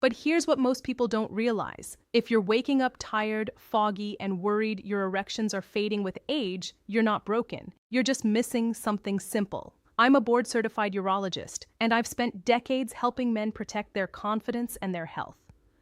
But here's what most people don't realize. If you're waking up tired, foggy, and worried your erections are fading with age, you're not broken. You're just missing something simple. I'm a board-certified urologist, and I've spent decades helping men protect their confidence and their health.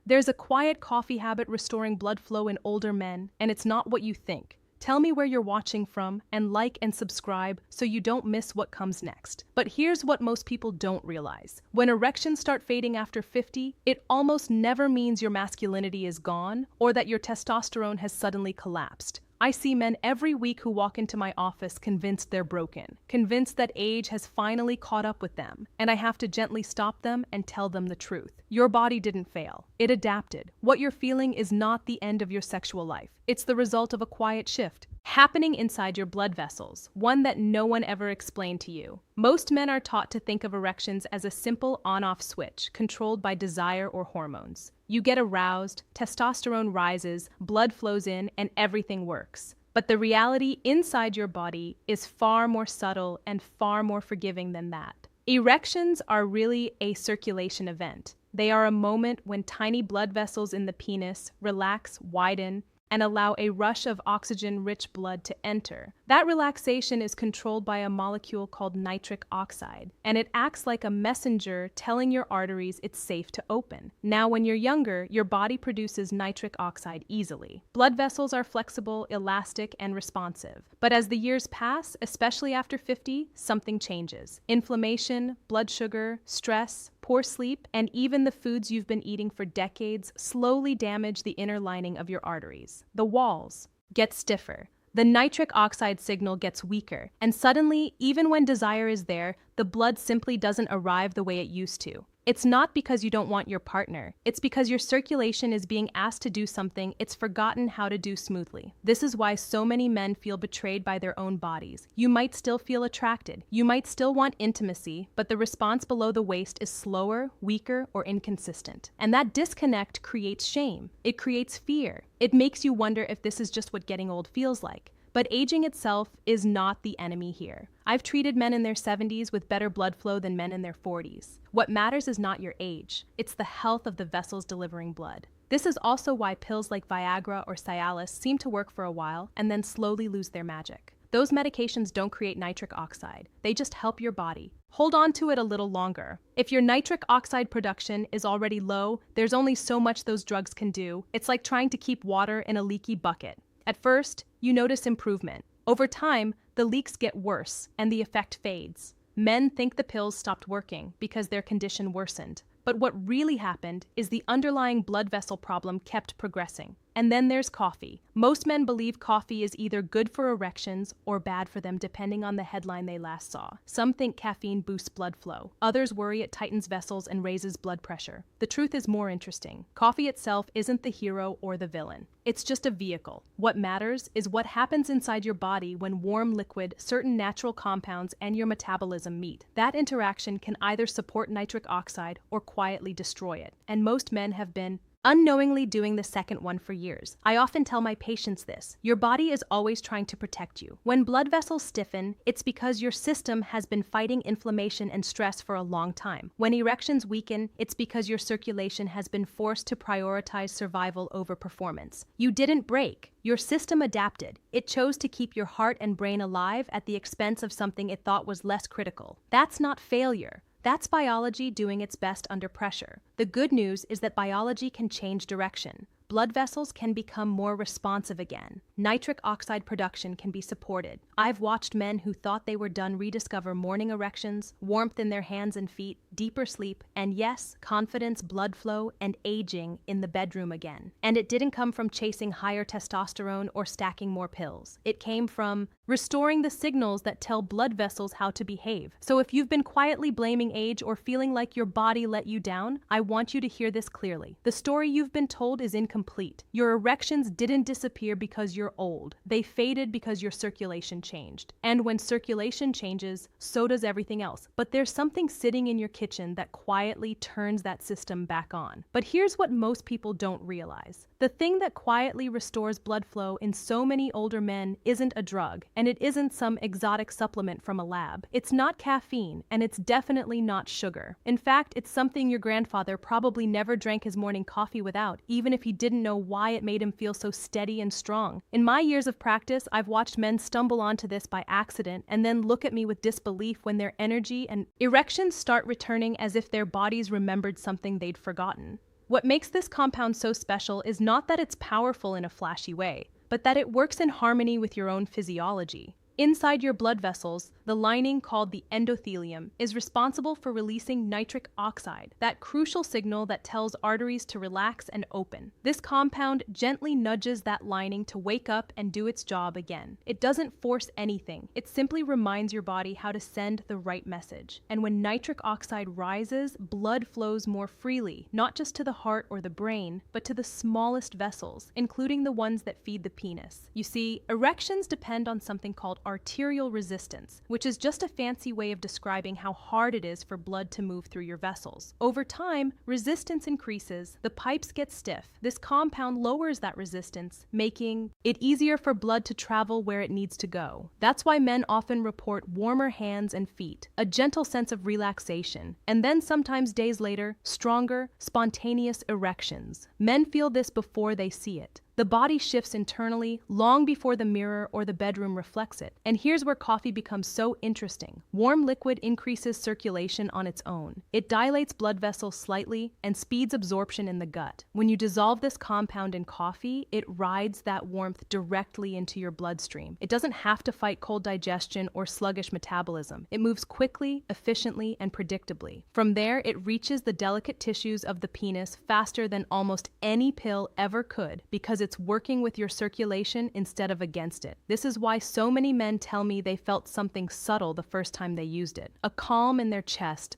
There's a quiet coffee habit restoring blood flow in older men, and it's not what you think. Tell me where you're watching from, and like and subscribe so you don't miss what comes next. But here's what most people don't realize. When erections start fading after 50, it almost never means your masculinity is gone or that your testosterone has suddenly collapsed. I see men every week who walk into my office convinced they're broken, convinced that age has finally caught up with them, and I have to gently stop them and tell them the truth. Your body didn't fail. It adapted. What you're feeling is not the end of your sexual life. It's the result of a quiet shift happening inside your blood vessels, one that no one ever explained to you. Most men are taught to think of erections as a simple on-off switch controlled by desire or hormones. You get aroused, testosterone rises, blood flows in, and everything works. But the reality inside your body is far more subtle and far more forgiving than that. Erections are really a circulation event. They are a moment when tiny blood vessels in the penis relax, widen, and allow a rush of oxygen-rich blood to enter. That relaxation is controlled by a molecule called nitric oxide, and it acts like a messenger telling your arteries it's safe to open. Now, when you're younger, your body produces nitric oxide easily. Blood vessels are flexible, elastic, and responsive. But as the years pass, especially after 50, something changes. Inflammation, blood sugar, stress, poor sleep, and even the foods you've been eating for decades slowly damage the inner lining of your arteries. The walls get stiffer. The nitric oxide signal gets weaker, and suddenly, even when desire is there, the blood simply doesn't arrive the way it used to. It's not because you don't want your partner. It's because your circulation is being asked to do something it's forgotten how to do smoothly. This is why so many men feel betrayed by their own bodies. You might still feel attracted. You might still want intimacy, but the response below the waist is slower, weaker, or inconsistent. And that disconnect creates shame. It creates fear. It makes you wonder if this is just what getting old feels like. But aging itself is not the enemy here. I've treated men in their 70s with better blood flow than men in their 40s. What matters is not your age. It's the health of the vessels delivering blood. This is also why pills like Viagra or Cialis seem to work for a while and then slowly lose their magic. Those medications don't create nitric oxide. They just help your body. Hold on to it a little longer. If your nitric oxide production is already low, there's only so much those drugs can do. It's like trying to keep water in a leaky bucket. At first, you notice improvement. Over time, the leaks get worse and the effect fades. Men think the pills stopped working because their condition worsened. But what really happened is the underlying blood vessel problem kept progressing. And then there's coffee. Most men believe coffee is either good for erections or bad for them depending on the headline they last saw. Some think caffeine boosts blood flow. Others worry it tightens vessels and raises blood pressure. The truth is more interesting. Coffee itself isn't the hero or the villain. It's just a vehicle. What matters is what happens inside your body when warm liquid, certain natural compounds, and your metabolism meet. That interaction can either support nitric oxide or quietly destroy it. And most men have been unknowingly doing the second one for years. I often tell my patients this. Your body is always trying to protect you. When blood vessels stiffen, it's because your system has been fighting inflammation and stress for a long time. When erections weaken, it's because your circulation has been forced to prioritize survival over performance. You didn't break. Your system adapted. It chose to keep your heart and brain alive at the expense of something it thought was less critical. That's not failure. That's biology doing its best under pressure. The good news is that biology can change direction. Blood vessels can become more responsive again. Nitric oxide production can be supported. I've watched men who thought they were done rediscover morning erections, warmth in their hands and feet, deeper sleep, and yes, confidence, blood flow, and aging in the bedroom again. And it didn't come from chasing higher testosterone or stacking more pills. It came from restoring the signals that tell blood vessels how to behave. So if you've been quietly blaming age or feeling like your body let you down, I want you to hear this clearly. The story you've been told is incomplete. Your erections didn't disappear because you're you're old. They faded because your circulation changed. And when circulation changes, so does everything else. But there's something sitting in your kitchen that quietly turns that system back on. But here's what most people don't realize. The thing that quietly restores blood flow in so many older men isn't a drug, and it isn't some exotic supplement from a lab. It's not caffeine, and it's definitely not sugar. In fact, it's something your grandfather probably never drank his morning coffee without, even if he didn't know why it made him feel so steady and strong. In my years of practice, I've watched men stumble onto this by accident and then look at me with disbelief when their energy and erections start returning as if their bodies remembered something they'd forgotten. What makes this compound so special is not that it's powerful in a flashy way, but that it works in harmony with your own physiology. Inside your blood vessels, the lining called the endothelium is responsible for releasing nitric oxide, that crucial signal that tells arteries to relax and open. This compound gently nudges that lining to wake up and do its job again. It doesn't force anything. It simply reminds your body how to send the right message. And when nitric oxide rises, blood flows more freely, not just to the heart or the brain, but to the smallest vessels, including the ones that feed the penis. You see, erections depend on something called arterial resistance, which is just a fancy way of describing how hard it is for blood to move through your vessels. Over time, resistance increases, the pipes get stiff. This compound lowers that resistance, making it easier for blood to travel where it needs to go. That's why men often report warmer hands and feet, a gentle sense of relaxation, and then sometimes days later, stronger, spontaneous erections. Men feel this before they see it. The body shifts internally long before the mirror or the bedroom reflects it. And here's where coffee becomes so interesting. Warm liquid increases circulation on its own. It dilates blood vessels slightly and speeds absorption in the gut. When you dissolve this compound in coffee, it rides that warmth directly into your bloodstream. It doesn't have to fight cold digestion or sluggish metabolism. It moves quickly, efficiently, and predictably. From there, it reaches the delicate tissues of the penis faster than almost any pill ever could because it's working with your circulation instead of against it. This is why so many men tell me they felt something subtle the first time they used it. A calm in their chest,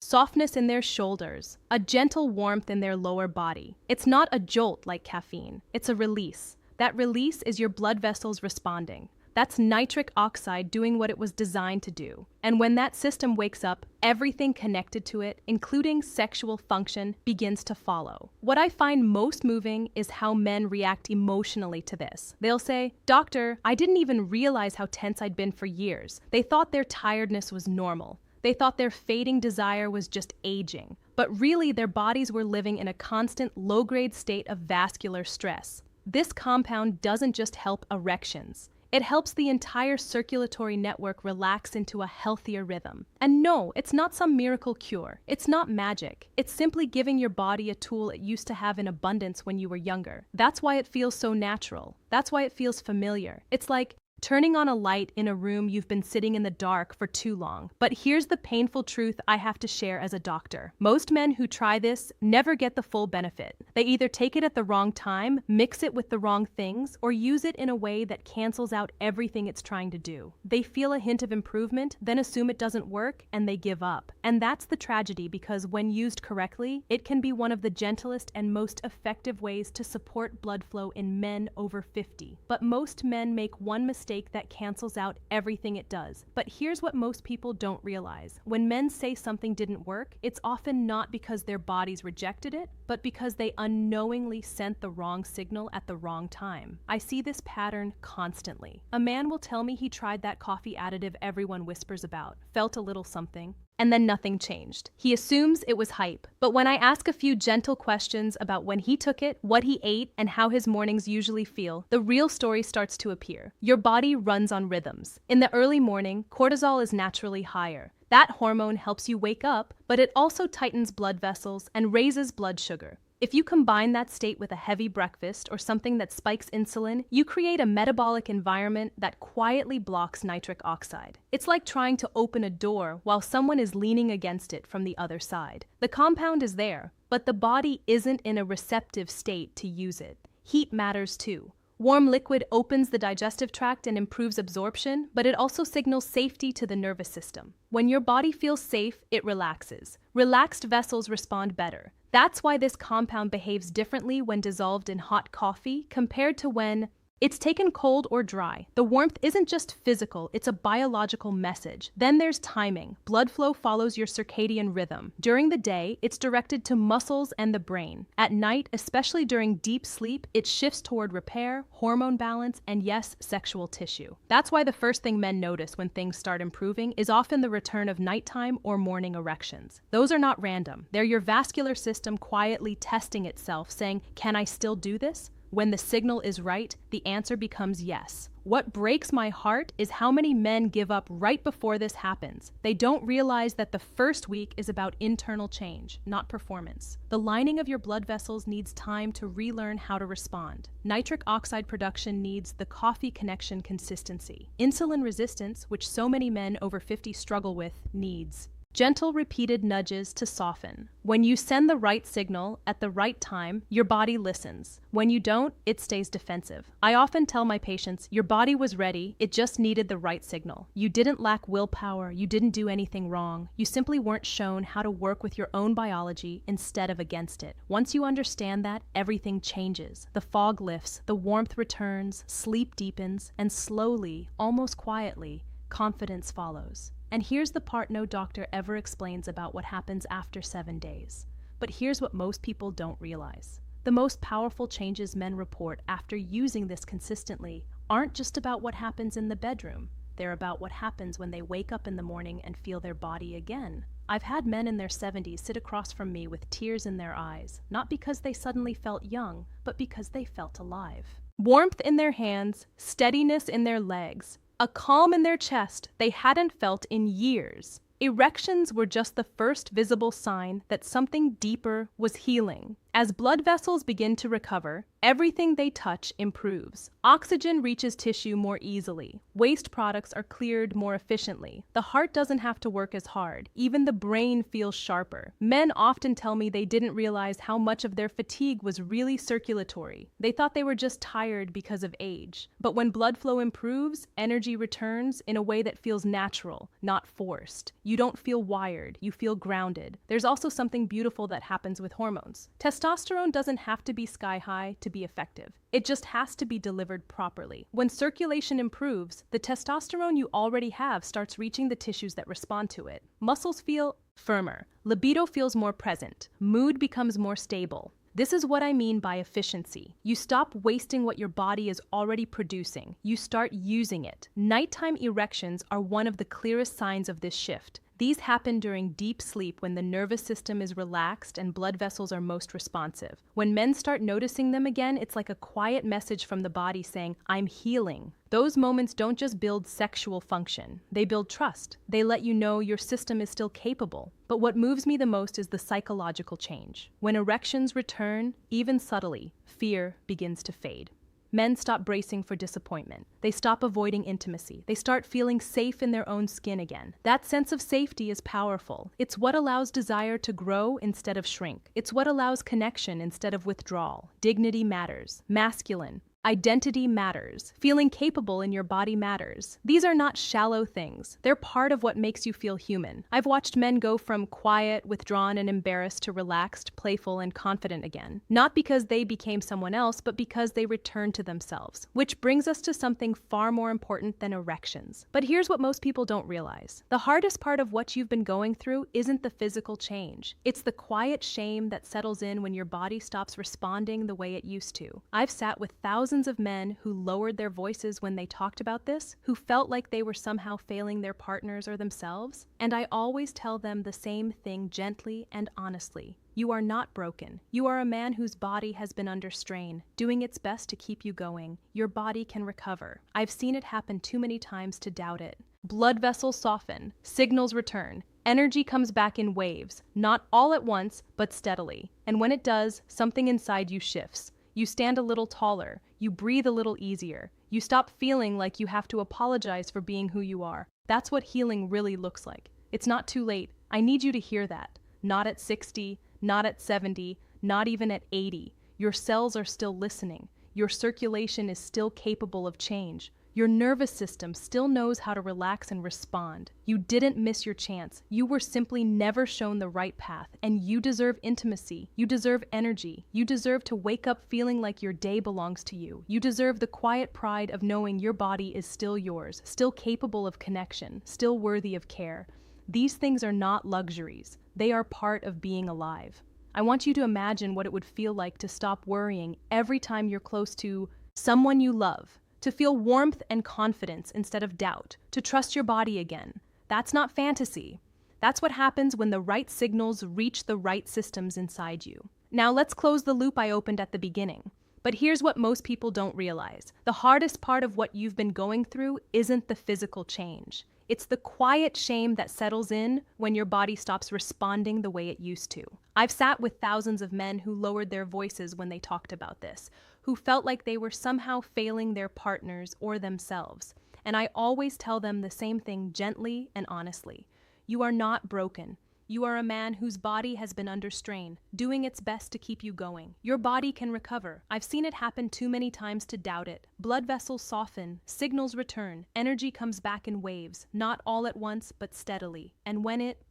softness in their shoulders, a gentle warmth in their lower body. It's not a jolt like caffeine. It's a release. That release is your blood vessels responding. That's nitric oxide doing what it was designed to do. And when that system wakes up, everything connected to it, including sexual function, begins to follow. What I find most moving is how men react emotionally to this. They'll say, "Doctor, I didn't even realize how tense I'd been for years." They thought their tiredness was normal. They thought their fading desire was just aging. But really, their bodies were living in a constant low-grade state of vascular stress. This compound doesn't just help erections. It helps the entire circulatory network relax into a healthier rhythm. And no, it's not some miracle cure. It's not magic. It's simply giving your body a tool it used to have in abundance when you were younger. That's why it feels so natural. That's why it feels familiar. It's like turning on a light in a room you've been sitting in the dark for too long. But here's the painful truth I have to share as a doctor. Most men who try this never get the full benefit. They either take it at the wrong time, mix it with the wrong things, or use it in a way that cancels out everything it's trying to do. They feel a hint of improvement, then assume it doesn't work, and they give up. And that's the tragedy, because when used correctly, it can be one of the gentlest and most effective ways to support blood flow in men over 50. But most men make one mistake that cancels out everything it does. But here's what most people don't realize. When men say something didn't work, it's often not because their bodies rejected it, but because they unknowingly sent the wrong signal at the wrong time. I see this pattern constantly. A man will tell me he tried that coffee additive everyone whispers about, felt a little something, and then nothing changed. He assumes it was hype. But when I ask a few gentle questions about when he took it, what he ate, and how his mornings usually feel, the real story starts to appear. Your body runs on rhythms. In the early morning, cortisol is naturally higher. That hormone helps you wake up, but it also tightens blood vessels and raises blood sugar. If you combine that state with a heavy breakfast or something that spikes insulin, you create a metabolic environment that quietly blocks nitric oxide. It's like trying to open a door while someone is leaning against it from the other side. The compound is there, but the body isn't in a receptive state to use it. Heat matters too. Warm liquid opens the digestive tract and improves absorption, but it also signals safety to the nervous system. When your body feels safe, it relaxes. Relaxed vessels respond better. That's why this compound behaves differently when dissolved in hot coffee compared to when It's taken cold or dry. The warmth isn't just physical, it's a biological message. Then there's timing. Blood flow follows your circadian rhythm. During the day, it's directed to muscles and the brain. At night, especially during deep sleep, it shifts toward repair, hormone balance, and yes, sexual tissue. That's why the first thing men notice when things start improving is often the return of nighttime or morning erections. Those are not random. They're your vascular system quietly testing itself, saying, "Can I still do this?" When the signal is right, the answer becomes yes. What breaks my heart is how many men give up right before this happens. They don't realize that the first week is about internal change, not performance. The lining of your blood vessels needs time to relearn how to respond. Nitric oxide production needs the coffee connection consistency. Insulin resistance, which so many men over 50 struggle with, needs gentle, repeated nudges to soften. When you send the right signal at the right time, your body listens. When you don't, it stays defensive. I often tell my patients, your body was ready, it just needed the right signal. You didn't lack willpower, you didn't do anything wrong. You simply weren't shown how to work with your own biology instead of against it. Once you understand that, everything changes. The fog lifts, the warmth returns, sleep deepens, and slowly, almost quietly, confidence follows. And here's the part no doctor ever explains about what happens after 7 days. But here's what most people don't realize. The most powerful changes men report after using this consistently aren't just about what happens in the bedroom. They're about what happens when they wake up in the morning and feel their body again. I've had men in their 70s sit across from me with tears in their eyes, not because they suddenly felt young, but because they felt alive. Warmth in their hands, steadiness in their legs, a calm in their chest they hadn't felt in years. Erections were just the first visible sign that something deeper was healing. As blood vessels begin to recover, everything they touch improves. Oxygen reaches tissue more easily. Waste products are cleared more efficiently. The heart doesn't have to work as hard. Even the brain feels sharper. Men often tell me they didn't realize how much of their fatigue was really circulatory. They thought they were just tired because of age. But when blood flow improves, energy returns in a way that feels natural, not forced. You don't feel wired, you feel grounded. There's also something beautiful that happens with hormones. Testosterone doesn't have to be sky high to be effective. It just has to be delivered properly. When circulation improves, the testosterone you already have starts reaching the tissues that respond to it. Muscles feel firmer. Libido feels more present. Mood becomes more stable. This is what I mean by efficiency. You stop wasting what your body is already producing. You start using it. Nighttime erections are one of the clearest signs of this shift. These happen during deep sleep when the nervous system is relaxed and blood vessels are most responsive. When men start noticing them again, it's like a quiet message from the body saying, "I'm healing." Those moments don't just build sexual function. They build trust. They let you know your system is still capable. But what moves me the most is the psychological change. When erections return, even subtly, fear begins to fade. Men stop bracing for disappointment. They stop avoiding intimacy. They start feeling safe in their own skin again. That sense of safety is powerful. It's what allows desire to grow instead of shrink. It's what allows connection instead of withdrawal. Dignity matters. Masculine. Identity matters. Feeling capable in your body matters. These are not shallow things. They're part of what makes you feel human. I've watched men go from quiet, withdrawn, and embarrassed to relaxed, playful, and confident again. Not because they became someone else, but because they returned to themselves. Which brings us to something far more important than erections. But here's what most people don't realize. The hardest part of what you've been going through isn't the physical change. It's the quiet shame that settles in when your body stops responding the way it used to. I've sat with thousands of men who lowered their voices when they talked about this, who felt like they were somehow failing their partners or themselves, and I always tell them the same thing gently and honestly. You are not broken. You are a man whose body has been under strain, doing its best to keep you going. Your body can recover. I've seen it happen too many times to doubt it. Blood vessels soften, signals return, energy comes back in waves, not all at once, but steadily. And when it does, something inside you shifts. You stand a little taller. You breathe a little easier. You stop feeling like you have to apologize for being who you are. That's what healing really looks like. It's not too late. I need you to hear that. Not at 60, not at 70, not even at 80. Your cells are still listening. Your circulation is still capable of change. Your nervous system still knows how to relax and respond. You didn't miss your chance. You were simply never shown the right path, and you deserve intimacy. You deserve energy. You deserve to wake up feeling like your day belongs to you. You deserve the quiet pride of knowing your body is still yours, still capable of connection, still worthy of care. These things are not luxuries. They are part of being alive. I want you to imagine what it would feel like to stop worrying every time you're close to someone you love, to feel warmth and confidence instead of doubt, to trust your body again. That's not fantasy. That's what happens when the right signals reach the right systems inside you. Now let's close the loop I opened at the beginning. But here's what most people don't realize. The hardest part of what you've been going through isn't the physical change. It's the quiet shame that settles in when your body stops responding the way it used to. I've sat with thousands of men who lowered their voices when they talked about this, who felt like they were somehow failing their partners or themselves. And I always tell them the same thing gently and honestly. You are not broken. You are a man whose body has been under strain, doing its best to keep you going. Your body can recover. I've seen it happen too many times to doubt it. Blood vessels soften, signals return, energy comes back in waves, not all at once, but steadily. And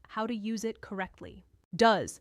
how to use it correctly.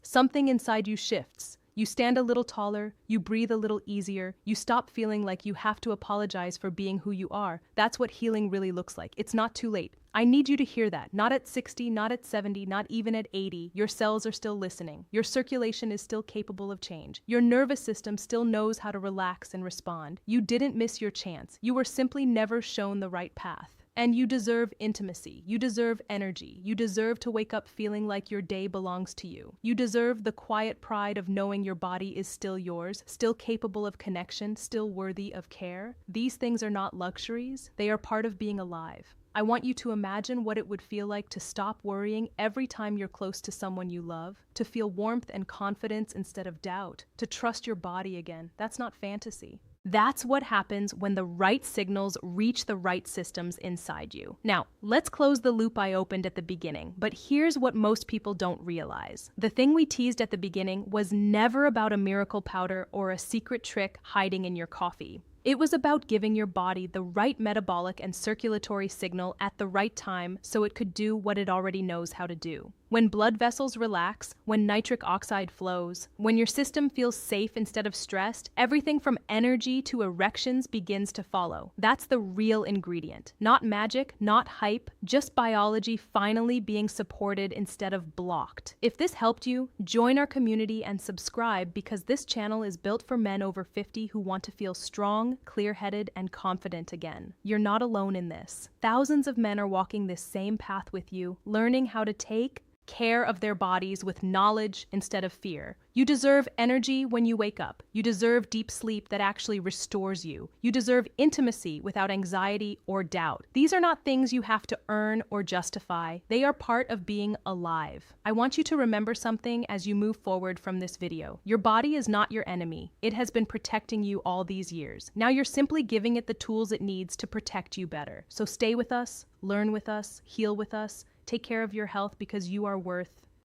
Something inside you shifts. You stand a little taller, you breathe a little easier, you stop feeling like you have to apologize for being who you are. That's what healing really looks like. It's not too late. I need you to hear that. Not at 60, not at 70, not even at 80. Your cells are still listening. Your circulation is still capable of change. Your nervous system still knows how to relax and respond. You didn't miss your chance. You were simply never shown the right path. And you deserve intimacy. You deserve energy. You deserve to wake up feeling like your day belongs to you. You deserve the quiet pride of knowing your body is still yours, still capable of connection, still worthy of care. These things are not luxuries. They are part of being alive. I want you to imagine what it would feel like to stop worrying every time you're close to someone you love, to feel warmth and confidence instead of doubt, to trust your body again. That's not fantasy. That's what happens when the right signals reach the right systems inside you. Now, let's close the loop I opened at the beginning, but here's what most people don't realize. The thing we teased at the beginning was never about a miracle powder or a secret trick hiding in your coffee. It was about giving your body the right metabolic and circulatory signal at the right time so it could do what it already knows how to do. When blood vessels relax, when nitric oxide flows, when your system feels safe instead of stressed, everything from energy to erections begins to follow. That's the real ingredient. Not magic, not hype, just biology finally being supported instead of blocked. If this helped you, join our community and subscribe because this channel is built for men over 50 who want to feel strong, clear-headed, and confident again. You're not alone in this. Thousands of men are walking this same path with you, learning how to take care of their bodies with knowledge instead of fear. You deserve energy when you wake up. You deserve deep sleep that actually restores you. You deserve intimacy without anxiety or doubt. These are not things you have to earn or justify. They are part of being alive. I want you to remember something as you move forward from this video. Your body is not your enemy. It has been protecting you all these years. Now you're simply giving it the tools it needs to protect you better. So stay with us, learn with us, heal with us. Take care of your health because you are worth